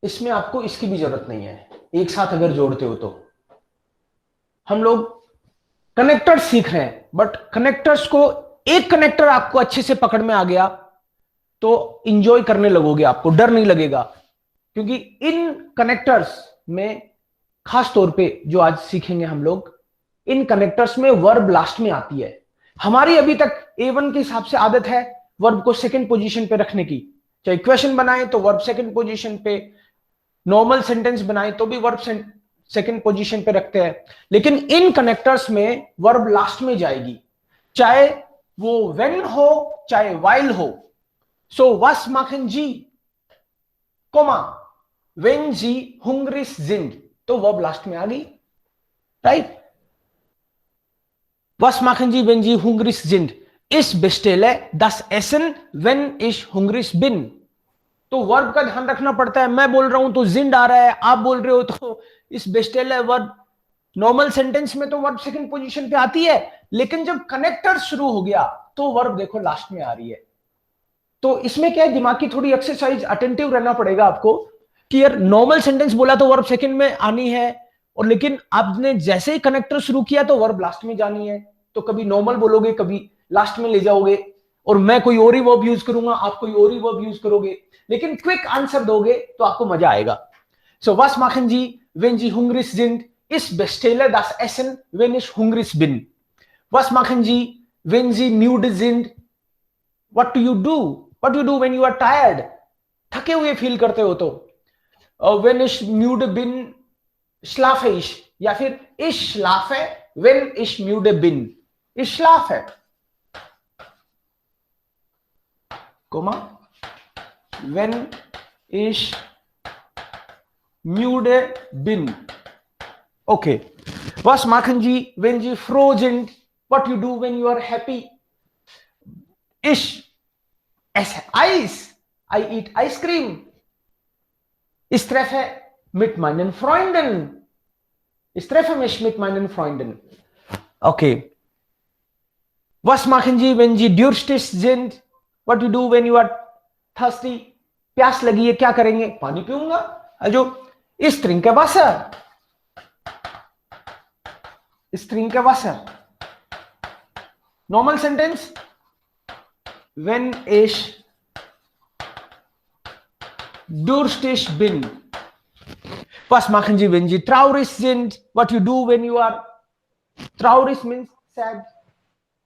इसमें आपको इसकी भी जरूरत नहीं है, एक साथ अगर जोड़ते हो तो। हम लोग कनेक्टर्स सीख रहे हैं, बट कनेक्टर्स को, एक कनेक्टर आपको अच्छे से पकड़ में आ गया तो इंजॉय करने लगोगे, आपको डर नहीं लगेगा। क्योंकि इन कनेक्टर्स में, खास तौर पे जो आज सीखेंगे हम लोग, इन कनेक्टर्स में वर्ब लास्ट में आती है। हमारी अभी तक A1 के हिसाब से आदत है वर्ब को सेकंड पोजीशन पे रखने की। चाहे इक्वेशन बनाए तो वर्ब सेकंड पोजीशन पे, नॉर्मल सेंटेंस बनाए तो भी वर्ब सेकंड पोजीशन पे रखते हैं। लेकिन इन कनेक्टर्स में वर्ब लास्ट में जाएगी, चाहे वो व्हेन हो चाहे वाइल हो। So was machen Sie, comma wenn Sie hungrig sind, तो वर्ब लास्ट में आ गई, right. Was machen Sie, wenn Sie hungrig sind? Ich bestelle das Essen, wenn ich hungrig bin. तो वर्ब का ध्यान रखना पड़ता है। मैं बोल रहा हूं तो जिंड आ रहा है, आप बोल रहे हो तो इस बेस्टेल है वर्ब। नॉर्मल सेंटेंस में तो वर्ब सेकंड पोजीशन पे आती है, लेकिन जब कनेक्टर शुरू हो गया तो वर्ब देखो लास्ट में आ रही है। तो इसमें क्या है, दिमाग की थोड़ी एक्सरसाइज, अटेंटिव रहना पड़ेगा आपको कि यार नॉर्मल सेंटेंस बोला तो वर्ब सेकंड में आनी है, और लेकिन आपने जैसे ही कनेक्टर शुरू किया तो वर्ब लास्ट में जानी है। तो कभी नॉर्मल बोलोगे, कभी लास्ट में ले जाओगे, और मैं कोई और ही वर्ब यूज करूंगा, आप कोई और ही वर्ब यूज करोगे, लेकिन क्विक आंसर दोगे तो आपको मजा आएगा। सो was machen Sie, wenn Sie hungrig sind? Ich bestelle das Essen, wenn ich hungrig bin. Was machen Sie, wenn Sie müde sind? What do you do? What do you do when you are tired? थके हुए feel करते हो तो when ich müde bin schlafe ich, या फिर ich schlafe wenn ich müde bin. Ich schlafe, Komma, wenn ich müde bin. Okay. Was machen Sie, wenn Sie froh sind? What you do when you are happy? Ich esse Eis. I eat ice cream. Ich treffe mit meinen Freunden. Ich treffe mich mit meinen Freunden. Okay. Was machen Sie, wenn Sie durstig sind? What you do when you are thirsty? प्यास लगी है, क्या करेंगे? पानी पीऊंगा। also ich trinke Wasser. Ich trinke Wasser. Normal sentence, wenn ich durstig bin. Was machen Sie, wenn Sie traurig sind? What you do when you are traurig means sad.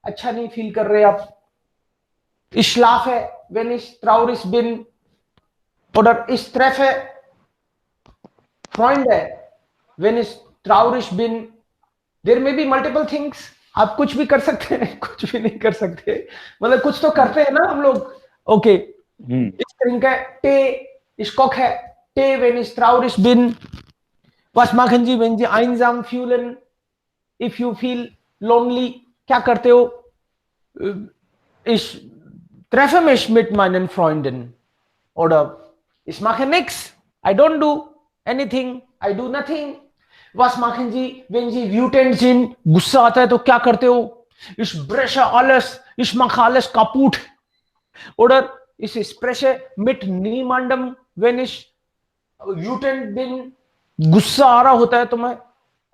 अच्छा नहीं feel कर रहे आप। Ich schlafe, wenn ich traurig bin. Oder ich treffe Freunde, wenn ich traurig bin. There may be multiple things. आप कुछ भी कर सकते हैं, कुछ भी नहीं कर सकते, मतलब कुछ तो करते हैं ना हम लोग। Okay, ich trinke Tee, ich koche Tee, wenn ich traurig bin. Was machen Sie, wenn Sie einsam fühlen? If you feel lonely, क्या करते हो? Ich treffe mich mit meinen Freunden. Oder ich mache nichts. I don't do anything. I do nothing. Was machen Sie, wenn Sie wütend sind? गुस्सा आता है तो क्या करते हो? Ich breche alles. Ich mache alles kaputt. Oder ich spreche mit niemandem, wenn ich wütend bin. गुस्सा आ रहा होता है तो मैं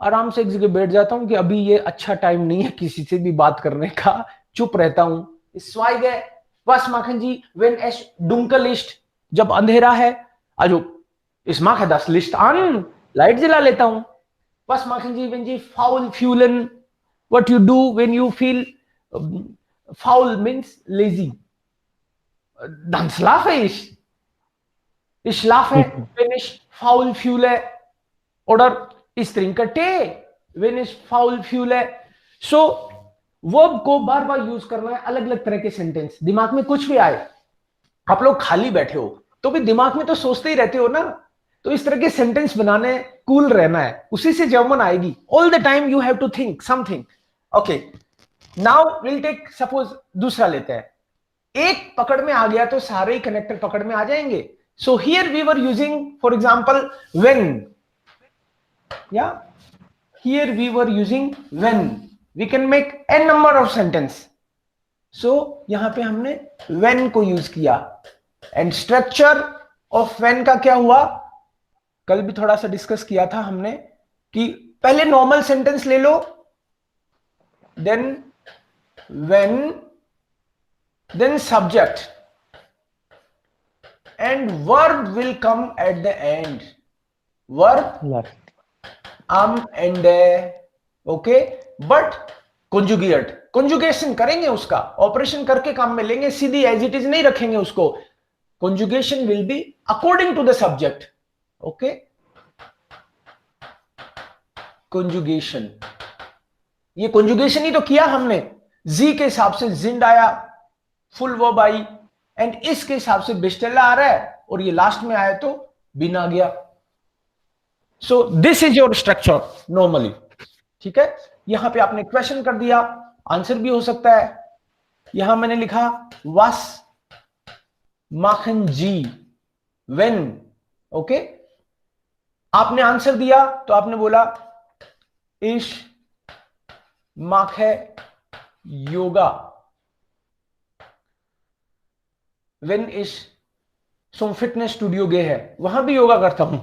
आराम से एक जगह बैठ जाता हूं कि अभी ये अच्छा टाइम नहीं है किसी से भी बात करने का, चुप रहता हूं। Schweige. Was machen Sie, wenn es dunkel ist? जब अंधेरा है, also ich mache das Licht an, light जला लेता हूं। Was machen Sie, wenn Sie faul fühlen? What you do when you feel faul means lazy. Dann schlafe ich. Ich schlafe, wenn ich faul fühle. Oder ich trinke Tee, wenn ich faul fühle. So verb को बार बार use करना है, अलग अलग तरह के sentence. दिमाग में कुछ भी आए, आप लोग खाली बैठे हो तो भी दिमाग में तो सोचते ही रहते हो ना, तो इस तरह के सेंटेंस बनाने, कूल रहना है, उसी से जर्मन आएगी। All the time you have to think something. Okay, now will take, suppose दूसरा लेते हैं। एक पकड़ में आ गया तो सारे ही कनेक्टर पकड़ में आ जाएंगे। So here we were using for example when, या here we were using when. We can make n number of sentence. So यहां पे हमने व्हेन को यूज किया, एंड स्ट्रक्चर ऑफ व्हेन का क्या हुआ? कल भी थोड़ा सा डिस्कस किया था हमने कि पहले नॉर्मल सेंटेंस ले लो, then when, then subject, and verb will come at the end. Verb and okay, but conjugation करेंगे, उसका ऑपरेशन करके काम में लेंगे, सीधी एज इट इज नहीं रखेंगे उसको. Conjugation will be according to the subject. Okay, conjugation, ये कंजुगेशन ही तो किया हमने. जी के हिसाब से जिंड आया, फुल वर्ब आई, एंड इसके हिसाब से बिस्टेला आ रहा है, और ये लास्ट में आया तो बिन आ गया. So this is your structure normally. ठीक है, यहां पे आपने क्वेश्चन कर दिया, आंसर भी हो सकता है. यहां मैंने लिखा वास माखन जी वेन. ओके, आपने आंसर दिया तो आपने बोला इश माखे योगा वेन इश सो फिटनेस स्टूडियो गए है, वहां भी योगा करता हूं.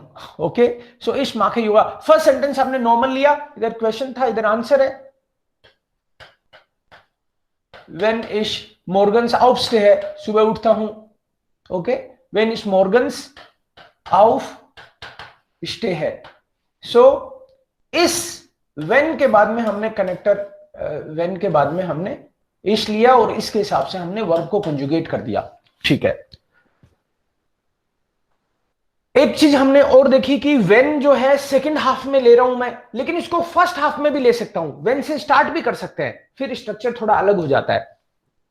ओके, सो इश माखे योगा. फर्स्ट सेंटेंस आपने नॉर्मल लिया, इधर क्वेश्चन था, इधर आंसर है. वेन इश मॉर्गन्स aufstehe है, सुबह उठता हूं. ओके, वेन इश मॉर्गन्स aufstehe है. सो इस वेन के बाद में हमने कनेक्टर, वेन के बाद में हमने इश लिया और इसके हिसाब से हमने वर्ब को कंजुगेट कर दिया. ठीक है, एक चीज हमने और देखी कि वेन जो है सेकंड हाफ में ले रहा हूं मैं, लेकिन इसको फर्स्ट हाफ में भी ले सकता हूं. वेन से स्टार्ट भी कर सकते हैं, फिर स्ट्रक्चर थोड़ा अलग हो जाता है.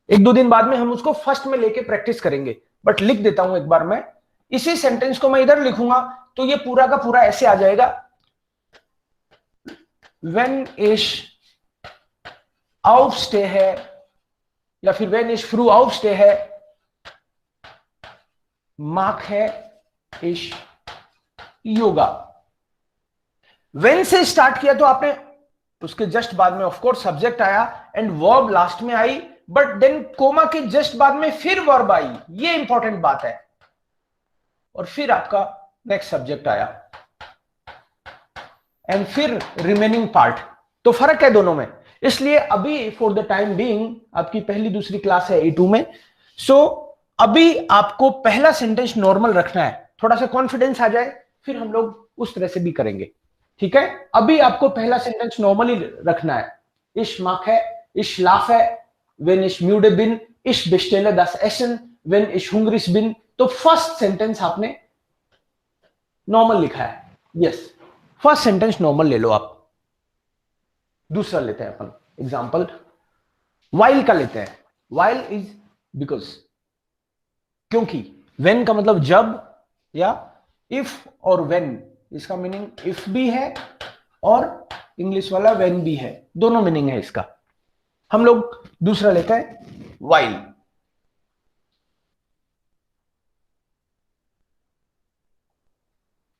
एक दो दिन बाद में हम उसको फर्स्ट में लेके प्रैक्टिस करेंगे, बट लिख देता हूं एक बार मैं. इसी सेंटेंस को मैं इधर लिखूंगा तो ये पूरा का पूरा ऐसे आ जाएगा. वेन इश aufstehe है, या फिर वेन इश फ्रू aufstehe है, मार्क है इश योगा. वेन से स्टार्ट किया तो आपने उसके जस्ट बाद में ऑफ कोर्स सब्जेक्ट आया एंड वर्ब लास्ट में आई, बट देन कोमा के जस्ट बाद में फिर वर्ब आई. ये इंपॉर्टेंट बात है. और फिर आपका नेक्स्ट सब्जेक्ट आया एंड फिर रिमेनिंग पार्ट. तो फर्क है दोनों में. इसलिए अभी फॉर द टाइम बीइंग आपकी पहली दूसरी क्लास है A2 में. सो अभी आपको पहला सेंटेंस नॉर्मल रखना है, थोड़ा सा कॉन्फिडेंस आ जाए, फिर हम लोग उस तरह से भी करेंगे. ठीक है, अभी आपको पहला सेंटेंस नॉर्मली रखना है. इश माक है, इश लाफ है, वेन इश म्यूडे बिन, इश बेस्टेले दस एसन, वेन इश हुंग्रिस बिन. तो फर्स्ट सेंटेंस आपने नॉर्मल लिखा है. यस, फर्स्ट सेंटेंस नॉर्मल ले लो आप. दूसरा लेते हैं अपन एग्जांपल, वाइल का लेते हैं. वाइल इज बिकॉज, क्योंकि. वेन का मतलब जब, या इफ और वेन, इसका मीनिंग इफ भी है और इंग्लिश वाला वेन भी है, दोनों मीनिंग है इसका. हम लोग दूसरा लेते हैं while.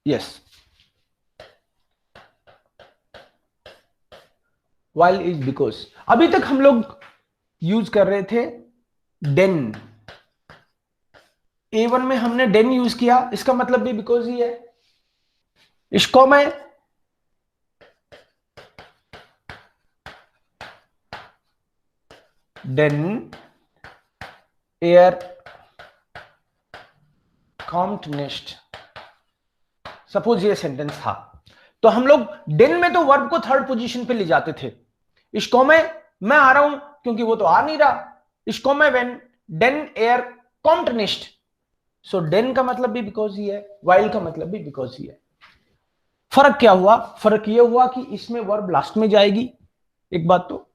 Yes, while is because. अभी तक हम लोग यूज कर रहे थे देन. A1 में हमने देन यूज किया, इसका मतलब भी बिकॉज ही है. इसको मैं देन एयर कॉम्ट नेस्ट, सपोज ये सेंटेंस था, तो हम लोग देन में तो वर्ब को थर्ड पोजीशन पे ले जाते थे. इसको मैं आ रहा हूं क्योंकि वो तो आ नहीं रहा. इसको मैं वेन देन एयर कॉम्ट नेस्ट. सो देन का मतलब भी बिकॉज ही है, वाइल का मतलब भी बिकॉज ही है. फर्क क्या हुआ? फर्क ये हुआ कि इसमें वर्ब लास्ट में जाएगी, एक बात तो.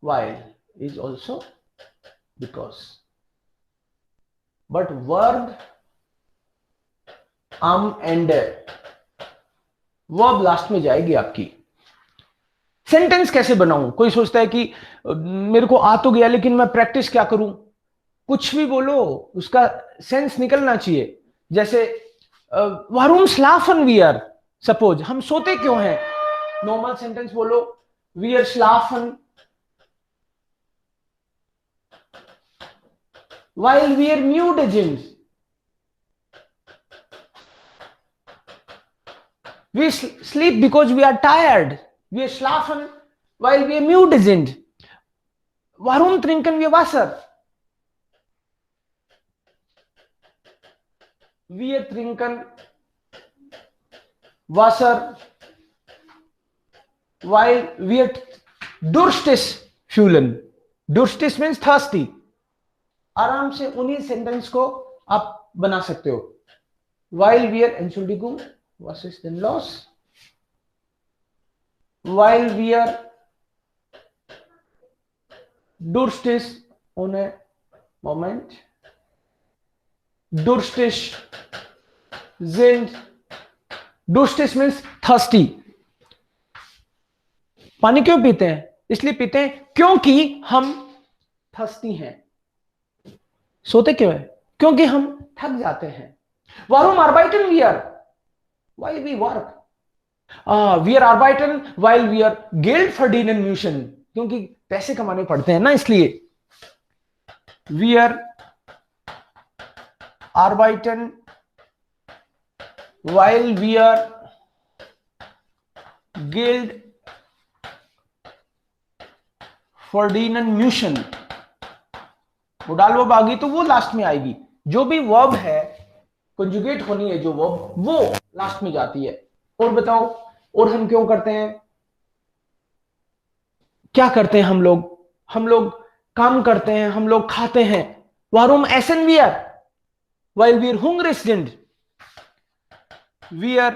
While is also because, but verb and verb last में जाएगी आपकी. सेंटेंस कैसे बनाऊं? कोई सोचता है कि मेरे को आ तो गया लेकिन मैं प्रैक्टिस क्या करूं. कुछ भी बोलो, उसका सेंस निकलना चाहिए. जैसे वारूम स्लाफन वियर, सपोज हम सोते क्यों हैं, नॉर्मल सेंटेंस बोलो wear स्लाफन while we are mutagens. We sleep because we are tired. Wir schlafen, weil wir müde sind. Warum trinken wir Wasser? Wir trinken Wasser, weil wir durstig fühlen. Durstig means thirsty. आराम से उन्हीं sentence को आप बना सकते हो. While we are, Entschuldigung, was ist denn los? While we are durstig, ohne Moment, durstig sind, durstig means thirsty. पानी क्यों पीते हैं? इसलिए पीते हैं क्योंकि हम thirsty हैं. सोते क्यों है? क्योंकि हम थक जाते हैं. Warum arbeiten wir? Why we work? Wir arbeiten, while we are Geld verdienen müssen. क्योंकि पैसे कमाने पड़ते हैं ना, इसलिए. Wir arbeiten, while we are Geld verdienen müssen. वो डाल वर्ब आ गई तो वो लास्ट में आएगी. जो भी वर्ब है कंजुगेट होनी है, जो वर्ब वो लास्ट में जाती है. और बताओ, और हम क्यों करते हैं? क्या करते हैं हम लोग? हम लोग काम करते हैं, हम लोग खाते हैं. Warum essen wir? Weil wir hungrig sind. Wir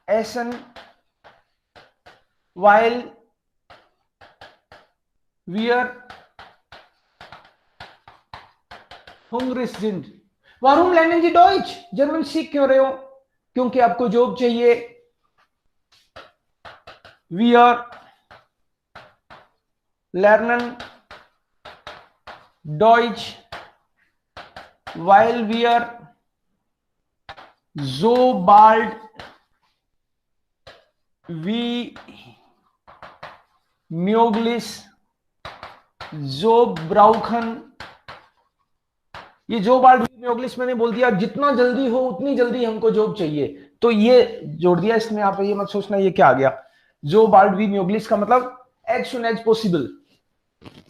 essen, weil wir hungrig sind. Warum lernen Sie Deutsch? German सीख क्यों रहे हो? क्योंकि आपको जॉब चाहिए. Wir lernen Deutsch, weil wir sobald wie möglich Job brauchen. ये जो बार इंग्लिश मैंने बोल दिया, जितना जल्दी हो उतनी जल्दी हमको जॉब चाहिए, तो ये जोड़ दिया इसमें. आप ये मत सोचना ये क्या आ गया. जो बाल्ड वी इंग्लिश का मतलब एज सुन एज पॉसिबल.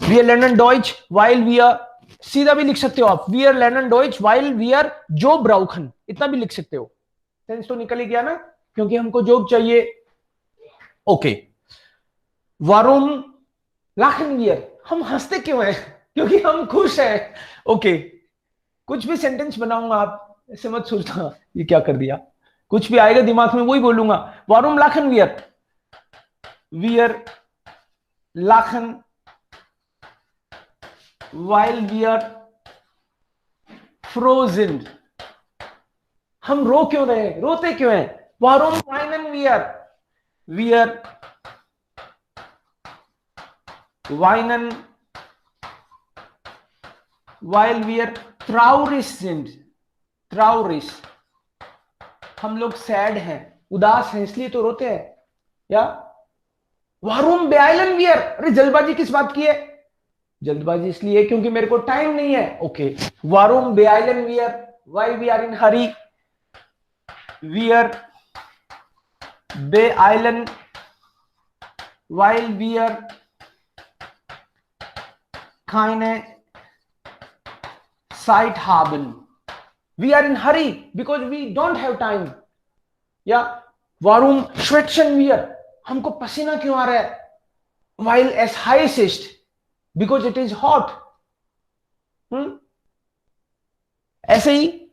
वी आर लर्नन डॉइच वाइल वी आर, सीधा भी लिख सकते हो आप, वी आर लर्नन डॉइच वाइल वी आर जॉब ब्राउखन, इतना भी लिख सकते हो. सेंस तो निकल ही गया ना, क्योंकि हमको जॉब चाहिए. ओके. वारुम लाखन वियर, हम हंसते क्यों हैं? क्योंकि हम खुश हैं. ओके. कुछ भी सेंटेंस बनाऊंगा, आप ऐसे मत सोचना ये क्या कर दिया. कुछ भी आएगा दिमाग में वही बोलूंगा. वारुम लाखन वियर, वियर लाखन वाइल वी आर फ्रोजन. हम रो क्यों रहे? रोते क्यों हैं? वारुम वाइनन वियर, वियर वाइनन वाइल वी आर ट्राउरिश sind. ट्राउरिश, हम लोग सैड हैं, उदास हैं, इसलिए तो रोते हैं. या वारुम बेआइलन वियर, अरे जल्दबाजी किस बात की है? जल्दबाजी इसलिए क्योंकि मेरे को टाइम नहीं है. ओके. वारुम बेआइलन वियर, why we are in hurry. वियर बेआइलन while we are keine Zeit haben. We are in hurry because we don't have time. या warum schwitzen wir, हमको पसीना क्यों आ रहा है? While es heiß ist, because it is hot. ऐसे ही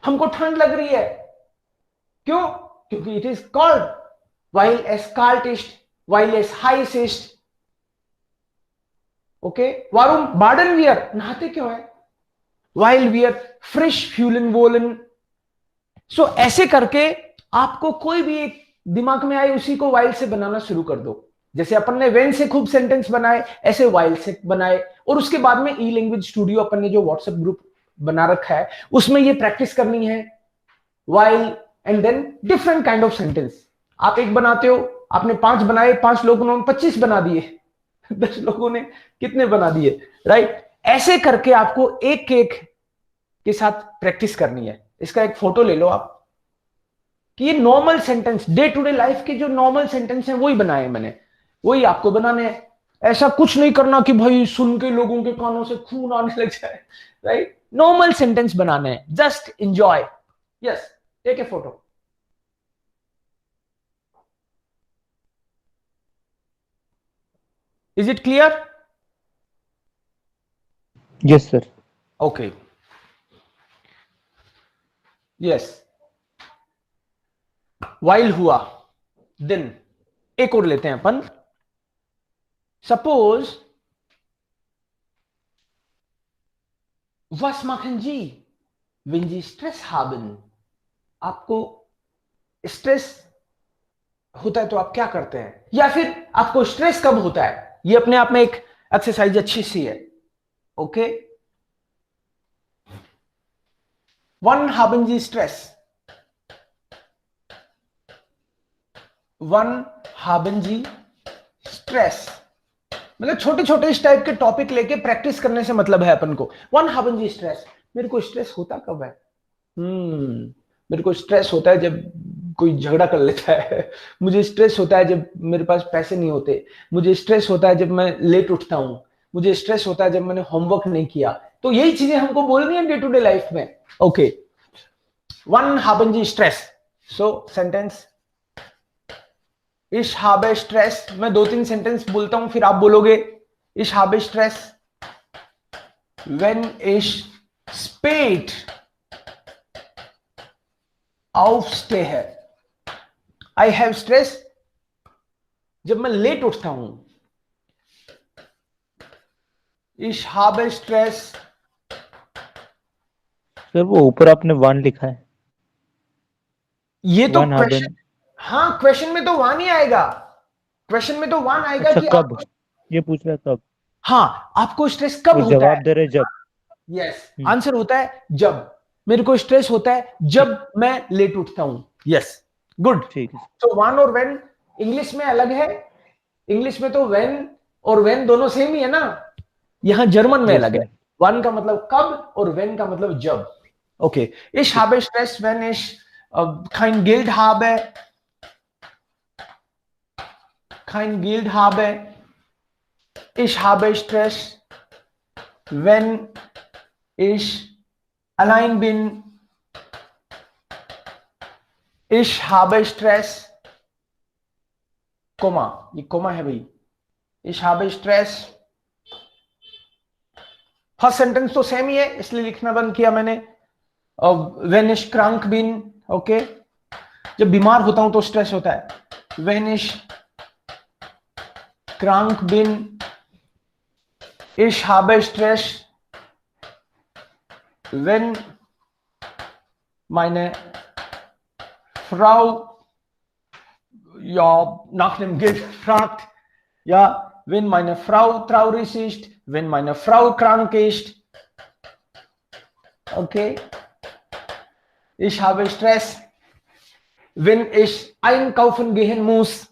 हमको ठंड लग रही है, क्यों? क्योंकि it is cold. While es kalt ist, while es heiß ist. Okay? Warum baden wir? नहाते क्यों है? While we are frisch fühlen wollen. So ऐसे करके आपको कोई भी एक दिमाग में आए उसी को while से बनाना शुरू कर दो. जैसे अपन ने when से खूब सेंटेंस बनाए, ऐसे while से बनाए. और उसके बाद में ई लैंग्वेज स्टूडियो अपन ने जो व्हाट्सएप ग्रुप बना रखा है उसमें ये प्रैक्टिस करनी है. while and then different kind of sentence. आप एक बनाते हो, आपने 5 बनाए, 5 लोगों ने 25 बना दिए, 10 लोगों ने कितने बना दिए, राइट? ऐसे करके आपको एक एक के साथ प्रैक्टिस करनी है. इसका एक फोटो ले लो आप, कि ये normal sentence, day to day life के जो नॉर्मल सेंटेंस है वही बनाए मैंने, वही आपको बनाने हैं। ऐसा कुछ नहीं करना कि भाई सुन के लोगों के कानों से खून आने लग जाए, राइट? नॉर्मल सेंटेंस बनाने हैं, just enjoy. Yes, take a photo. Is it clear? Yes sir. Okay, yes. वाइल हुआ, दिन। एक और लेते हैं अपन। Suppose was machen Sie wenn Sie स्ट्रेस haben? आपको स्ट्रेस होता है तो आप क्या करते हैं, या फिर आपको स्ट्रेस कब होता है? ये अपने आप में एक एक्सरसाइज अच्छी सी है। Okay, one haben Sie stress, one haben Sie stress, मतलब छोटे छोटे इस टाइप के टॉपिक लेके प्रैक्टिस करने से मतलब है अपन को। वन haben Sie स्ट्रेस, मेरे को स्ट्रेस होता कब है? मेरे को स्ट्रेस होता है जब कोई झगड़ा कर लेता है, मुझे स्ट्रेस होता है जब मेरे पास पैसे नहीं होते, मुझे स्ट्रेस होता है जब मैं लेट उठता हूं, मुझे स्ट्रेस होता है जब मैंने होमवर्क नहीं किया। तो यही चीजें हमको बोलनी है डे टू डे लाइफ में। Okay, one haben Sie stress. सो सेंटेंस, ich habe स्ट्रेस। मैं 2-3 सेंटेंस बोलता हूं, फिर आप बोलोगे ich habe stress wenn ich spät aufstehe। I have stress जब मैं लेट उठता हूं। ich habe stress। सर वो ऊपर आपने वन लिखा है। ये तो वन क्वेश्चन, haben। हाँ क्वेश्चन में तो वन ही आएगा, क्वेश्चन में तो वन आएगा अच्छा कि कब, आप, ये पूछ रहा है कब, हाँ आपको स्ट्रेस कब और होता है? जवाब दे रहे जब। यस, आंसर होता है जब। मेरे को स्ट्रेस होता है जब मैं लेट उठता हूं। Yes, good. ठीक है। तो वन और वेन इंग्लिश में अलग है, इंग्लिश में तो वेन और वेन दोनों सेम ही है ना, यहां जर्मन में यस अलग है। सर। वन का मतलब कब और वेन का मतलब जब। Okay, ich habe Stress wenn ich kein Geld habe, kein Geld habe। ich habe Stress wenn ich allein bin, ich habe Stress, comma, ये कोमा है भाई। ich habe Stress, first sentence तो सेम ही है इसलिए लिखना बंद किया मैंने। when ich krank bin, okay, जब बीमार होता हूं तो स्ट्रेस होता है। when ich krank bin, ich habe Stress wenn meine Frau ja nach dem Geld fragt, ja, wenn meine Frau traurig ist, wenn meine Frau krank ist, okay, ich habe Stress wenn ich einkaufen gehen muss,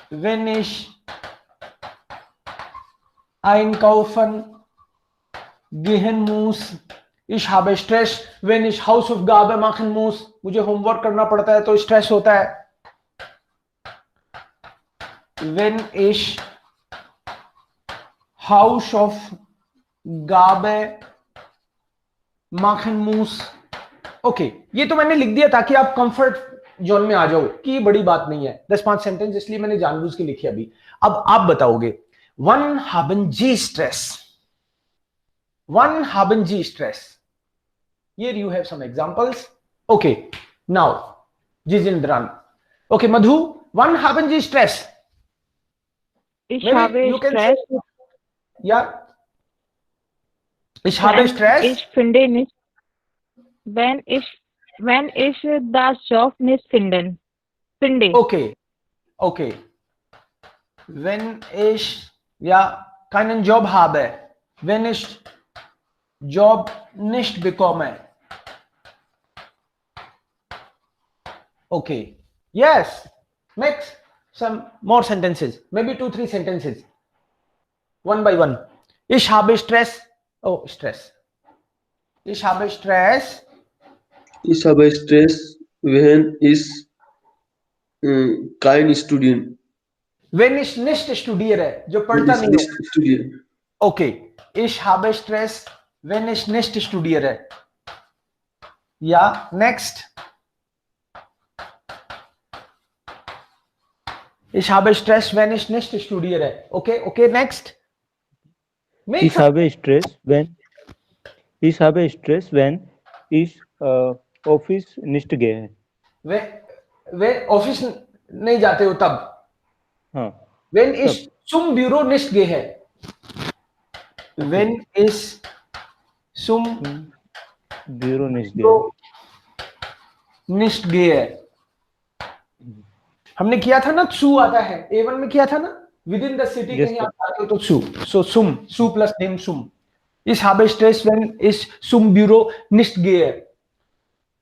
wenn ich einkaufen gehen muss। ich habe Stress wenn ich Hausaufgabe machen muss, मुझे homework करना पड़ता है तो stress होता है। wenn ich Hausaufgabe machen muss। Okay, ये तो मैंने लिख दिया ताकि आप कंफर्ट जोन में आ जाओ कि बड़ी बात नहीं है। 10-5 सेंटेंस इसलिए मैंने जानबूझ के लिखे अभी। अब आप बताओगे one haben Sie stress, one haben Sie stress. Here you have some examples. Okay, now Jizindran. Okay, Madhu, one haben Sie stress? Ich Maybe habe you can Stress, say, yeah. Ich habe wenn Stress. ich finde nicht, wenn ich das Job nicht finde. Okay, okay. Wenn ich ja keinen Job habe, wenn ich Job nicht bekomme. Okay. Yes. Make some more sentences. Maybe 2-3 sentences. One by one. Ich habe Stress. Oh, Stress. Ich habe Stress Ich habe Stress, wenn ich kein Student, wenn ich nicht studiere, जो wenn पढ़ता ich नहीं nicht हूँ. studiere. Okay, ich habe Stress wenn ich nicht studiere. Ja, next. Ich habe Stress wenn ich nicht studiere. Okay, okay, next. Make Ich habe Stress, wenn ich office nicht gehe. वे office नहीं जाते हो तब. हाँ, Wenn ich zum Büro nicht gehe. Wenn ich zum Büro nicht Büro gehe. nicht gehe. हमने किया था ना, zu आता है, A1 में किया था ना, within the city Yes, कहीं sir. आप जाते हो तो zu, so zu plus dem zum. Ich habe Stress wenn ich zum Büro nicht gehe.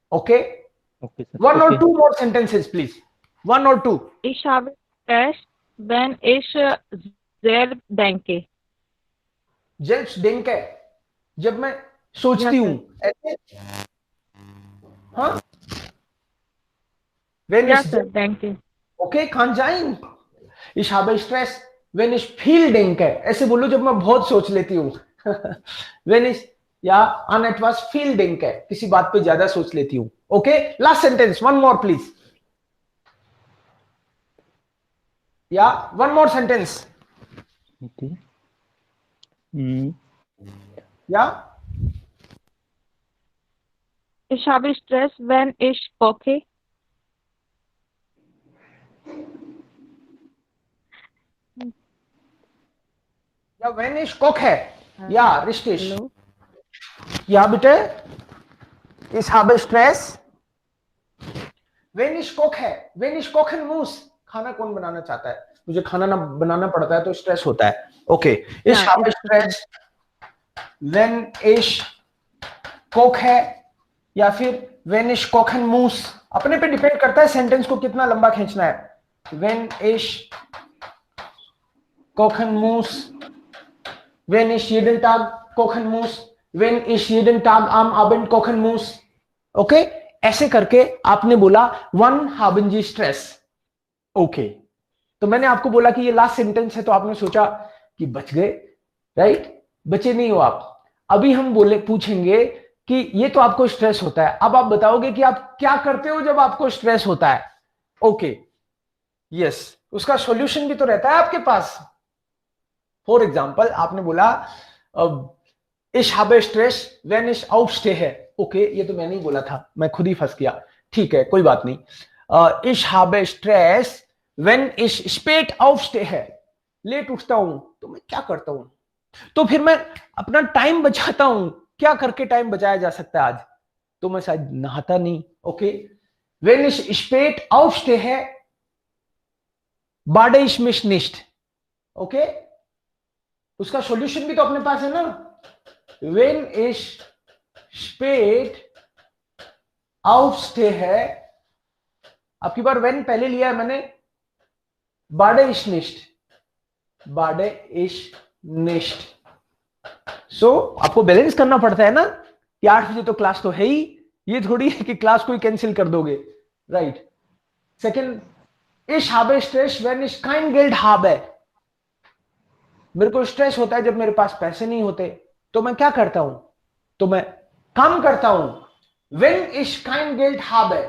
Okay? Okay, sir. One or Okay. two more sentences, please. One or two. Ich habe Stress, wenn ich sehr denke. Selbst denke, जब मैं सोचती Yes, हूँ ऐसे. हाँ, wenn Ja, ich sir, denke. okay, kann sein. Ich habe Stress wenn ich viel denke. ऐसे बोलो जब मैं बहुत सोच लेती हूँ. wenn ich या an etwas viel denke, किसी बात पे ज्यादा सोच लेती हूँ. Okay, last sentence, one more please. Yeah, one more sentence. Okay. Yeah. Ich habe Stress, wenn ich koche. Ja, wenn ich koche. Ja, richtig. Hello. Ja, bitte. Ich habe Stress. Wenn ich koche. Wenn ich kochen muss. खाना कौन बनाना चाहता है? मुझे खाना ना बनाना पड़ता है तो स्ट्रेस होता है. Okay. Ich Ja, habe ist Stress. Wenn ich koche या फिर when ich kochen muss. अपने पे डिपेंड करता है सेंटेंस को कितना लंबा खींचना है. Wenn ich kochen muss. Wenn ich jeden Tag kochen muss. Wenn ich jeden Tag am Abend kochen muss. Okay? ऐसे करके आपने बोला one haben Sie Stress. Okay, तो मैंने आपको बोला कि ये लास्ट सेंटेंस है तो आपने सोचा कि बच गए, राइट? बचे नहीं हो आप. अभी हम बोले पूछेंगे कि ये तो आपको स्ट्रेस होता है, अब आप बताओगे कि आप क्या करते हो जब आपको स्ट्रेस होता है. ओके, यस, उसका सॉल्यूशन भी तो रहता है आपके पास. फॉर एग्जांपल आपने बोला ich habe Stress wenn ich aufstehe. Okay, ये तो मैंने ही बोला था, मैं खुद ही फंस गया. ठीक है, कोई बात नहीं. Ich habe Stress wenn ich spät aufstehe. Late उठता हूं तो मैं क्या करता हूं? तो फिर मैं अपना टाइम बचाता हूं. क्या करके टाइम बचाया जा सकता है आज? तो मैं शायद नहाता नहीं. Okay, wenn ich spät aufstehe bade ich mich nicht. Okay, उसका सॉल्यूशन भी तो अपने पास है ना. wenn ich spät aufstehe, आपकी बार when पहले लिया है मैंने. bade ich nicht. bade ich nicht. सो आपको बैलेंस करना पड़ता है ना कि 8 बजे तो क्लास तो है ही. ये थोड़ी है कि क्लास को ही कैंसिल कर दोगे, right? Second, ich habe Stress wenn ich kein Geld habe. मेरे को स्ट्रेस होता है जब मेरे पास पैसे नहीं होते. तो मैं क्या करता हूं? तो मैं काम करता हूं. wenn ich kein Geld habe.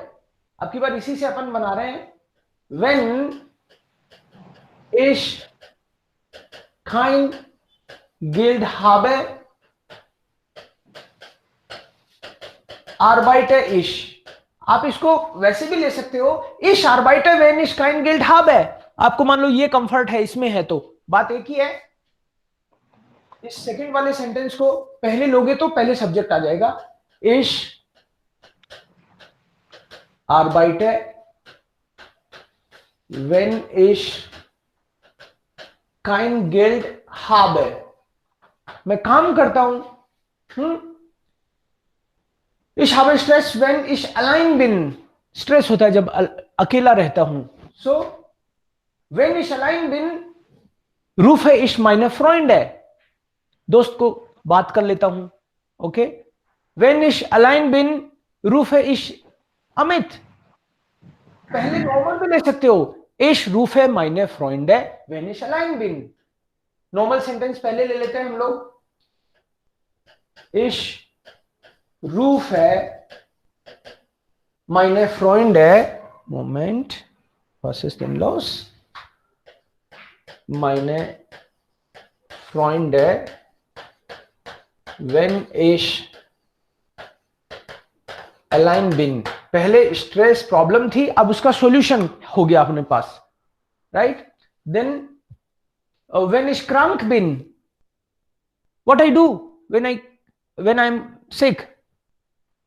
आपकी बार इसी से अपन बना रहे हैं. when ich kein Geld habe arbeite ich. आप इसको वैसे भी ले सकते हो. ich arbeite wenn ich kein Geld habe. आपको मान लो ये कंफर्ट है, इसमें है तो बात एक ही है. इस सेकंड वाले सेंटेंस को पहले लोगे तो पहले सब्जेक्ट आ जाएगा. ich arbeite wenn ich kein Geld habe. मैं काम करता हूं. ich habe Stress wenn ich allein bin. Stress होता है जब अकेला रहता हूं. so wenn ich allein bin rufe ich meine Freunde. दोस्त को बात कर लेता हूं. Okay, Wenn ich allein bin, rufe ich Amit. पहले नॉर्मल भी ले सकते हो, ich rufe meine Freunde wenn ich allein bin. Normal sentence पहले ले लेते हैं हम लोग. Ich rufe meine Freunde, Moment, was ist denn los? Meine Freunde wenn ich allein bin. पहले स्ट्रेस प्रॉब्लम थी, अब उसका सॉल्यूशन हो गया अपने पास, right? Then when ich krank bin, what I do when I'm sick?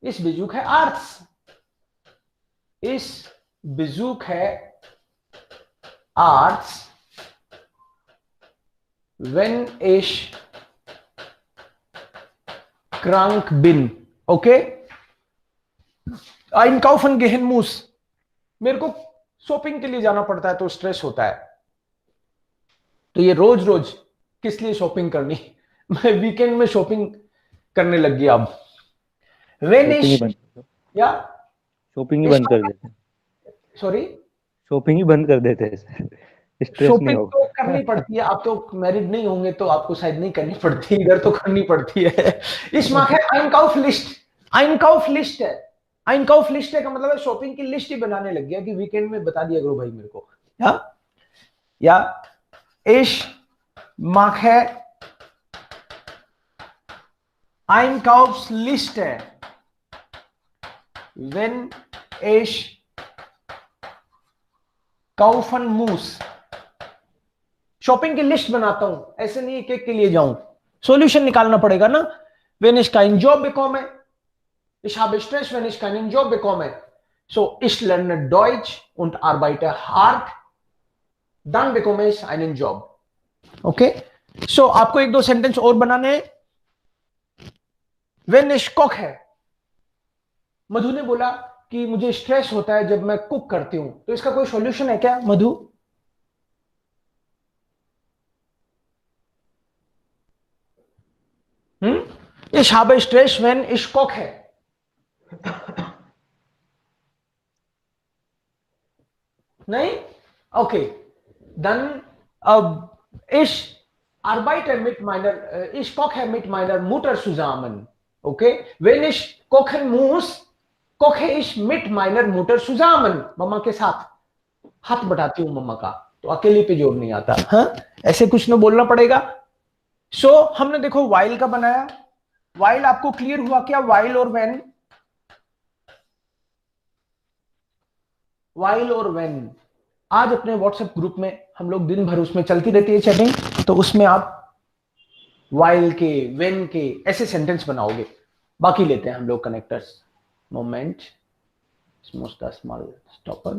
Ich besuche Arzt. Ich besuche Arzt wenn ich krank bin. Okay? Einkaufen gehen muss. मेरे को शॉपिंग के लिए जाना पड़ता है तो स्ट्रेस होता है. तो ये रोज रोज किस लिए शॉपिंग करनी? मैं वीकेंड में शॉपिंग करने लग गया अब. या शॉपिंग ही बंद कर देते. सॉरी, शॉपिंग ही बंद कर देते हैं. स्ट्रेस नहीं शॉपिंग होगा. तो करनी पड़ती है. आप तो मैरिड नहीं होंगे तो आपको शायद नहीं करनी पड़ती, इधर तो करनी पड़ती है. इस माह है Einkauflist. Einkauflist है. Einkauflist का मतलब है शॉपिंग की लिस्ट ही बनाने लग गया कि वीकेंड में बता दिया करो भाई मेरे को. या ich mache Einkaufsliste wenn ich kaufen muss. Shopping की लिस्ट बनाता हूं, ऐसे नहीं एक एक के लिए जाऊं. सॉल्यूशन निकालना पड़ेगा ना. wenn ich keinen Job bekomme, ich habe Stress wenn ich keinen Job bekomme, so ich lerne Deutsch und arbeite hart, dann bekomme ich einen Job. Okay? So आपको एक दो सेंटेंस और बनाने हैं. wenn ich koche, मधु ने बोला कि मुझे स्ट्रेस होता है जब मैं कुक करती हूं, तो इसका कोई सॉल्यूशन है क्या मधु? Ich habe Stress wenn ich koche. नहीं? Okay. Dann ich arbeite mit meiner, ich koche mit meiner Mutter zusammen. Okay? Wenn ich kochen muss, koche ich mit meiner Mutter zusammen. मम्मा के साथ हाथ बढ़ाती हूँ मम्मा का, तो अकेले पे जोर नहीं आता. हाँ, ऐसे कुछ ना बोलना पड़ेगा. सो हमने देखो while का बनाया. while आपको क्लियर हुआ क्या? while और when? while और when आज अपने व्हाट्सएप ग्रुप में हम लोग दिन भर उसमें चलती रहती है चैटिंग, तो उसमें आप while के, when के ऐसे सेंटेंस बनाओगे. बाकी लेते हैं हम लोग कनेक्टर्स. Moment, small stopper.